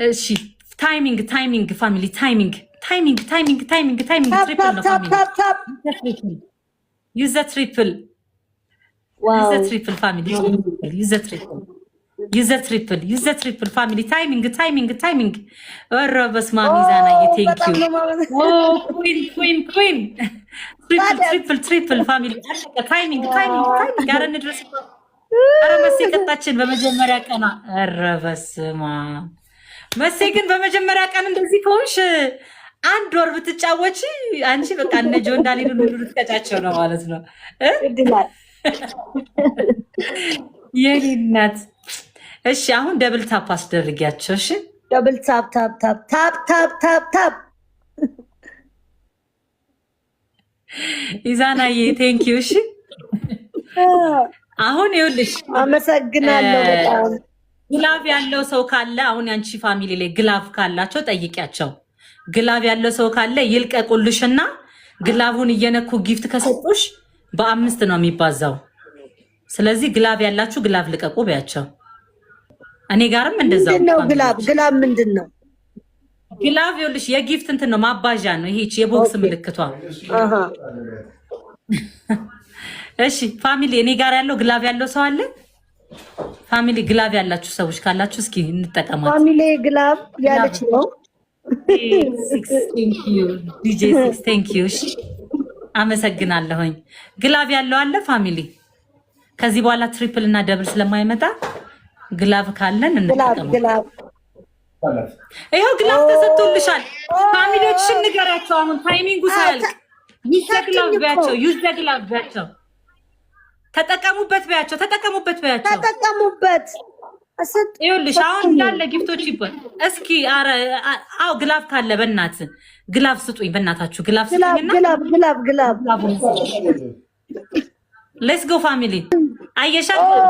እሺ ታይሚንግ ፋሚሊ ታይሚንግ ትሪፕል ነው ፋሚሊ ዩዝ ዘ ትሪፕል ፋሚሊ ዩዝ ዘ ትሪፕል ፋሚሊ ታይሚንግ ኧረ በስመ አብ ሚዛናዬ ቴንኪው ኩዊን ትሪፕል ፋሚሊ ታይሚንግ ጋር እንድረስ ኧረ መሴ ቀጣችን በመጀመሪያ ቀና ኧረ በስመ አብ መሴ ግን በመጀመሪያ ቀን እንደዚህ ከሆንሽ አንድ ወር ብትጫወቺ አንቺ በቃ እነ ጆን ዳሊን ሁሉ ልትቀጫቸው ነው ማለት ነው። የኔ እናት እሺ፣ አሁን ደብል ታፕ አስደርጊያቸው። እሺ፣ ደብል ታፕ ኢዛናዬ ቴንኪው። እሺ፣ አሁን ይኸውልሽ አመሰግናለሁ በጣም። ግላቭ ያለው ሰው ካለ አሁን ያንቺ ፋሚሊ ላይ ግላቭ ካላቸው ጠይቂያቸው። ግላቭ ያለው ሰው ካለ ይልቀቁልሽና ግላቡን እየነኩ ጊፍት ከሰጡሽ በ5 ነው የሚባዛው። ስለዚህ ግላቭ ያላችሁ ግላቭ ልቀቁ ቢያቸው። እኔ ጋርም እንደዛው ነው። ግላቭ ምንድን ነው? ግላቭ ይኸውልሽ የጊፍት እንትን ነው፣ ማባዣ ነው። ይሄ የቦክስ ምልክቷ። እሺ ፋሚሊ፣ እኔ ጋር ያለው ግላቭ ያለው ሰው አለ? ፋሚሊ ግላቭ ያላችሁ ሰዎች ካላችሁ እስኪ እንጠቀማት። ፋሚሊ ግላቭ ያለች ነው። ዲጄ 6 ቴንክ ዩ። እሺ አመሰግናለሁኝ። ግላቭ ያለው አለ ፋሚሊ? ከዚህ በኋላ ትሪፕል እና ደብል ስለማይመጣ ግላቭ ካለን እንጠቀማት። ይኸው ግላቭ ተሰጥቶልሻል። ፋሚሊዎችሽን ንገራቸው አሁን ታይሚንጉ ሳያልቅ ዩዝ ዘ ግላቭ ቢያቸው። ተጠቀሙበት በያቸው። ይኸውልሽ አሁን እንዳለ ጊፍቶች ይባል እስኪ አዎ ግላቭ ካለ በእናት ግላቭ ስጡኝ፣ በእናታችሁ ግላቭ ስጡኝና ሌትስ ጎ ፋሚሊ። አየሻ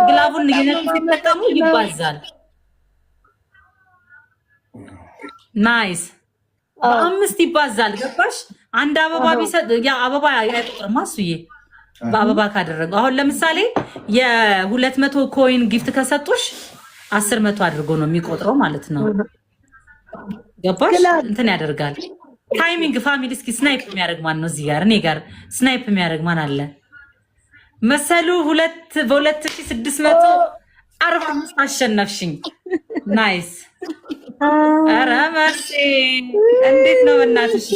ግላቡን ሲጠቀሙ ይባዛል። ናይስ በ5 ይባዛል። ገባሽ? አንድ አበባ ቢሰጥ ያ አበባ አይቆጥርም አሱዬ በአበባ ካደረገው። አሁን ለምሳሌ የ200 ኮይን ጊፍት ከሰጡሽ 10 አድርጎ ነው የሚቆጥረው ማለት ነው። ገባሽ? እንትን ያደርጋል። ታይሚንግ ፋሚሊ። እስኪ ስናይፕ የሚያደርግ ማን ነው? እዚህ ጋር እኔ ጋር ስናይፕ የሚያደርግ ማን አለ መሰሉ? በ2645 አሸነፍሽኝ። ናይስ። ኧረ መርሴ እንዴት ነው በእናትሽ?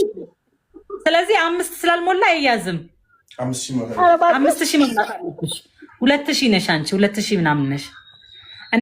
ስለዚህ 5 ስላልሞላ አይያዝም። 5000 መምላት አለብሽ። 2000 ነሽ አንቺ፣ 2000 ምናምን ነሽ።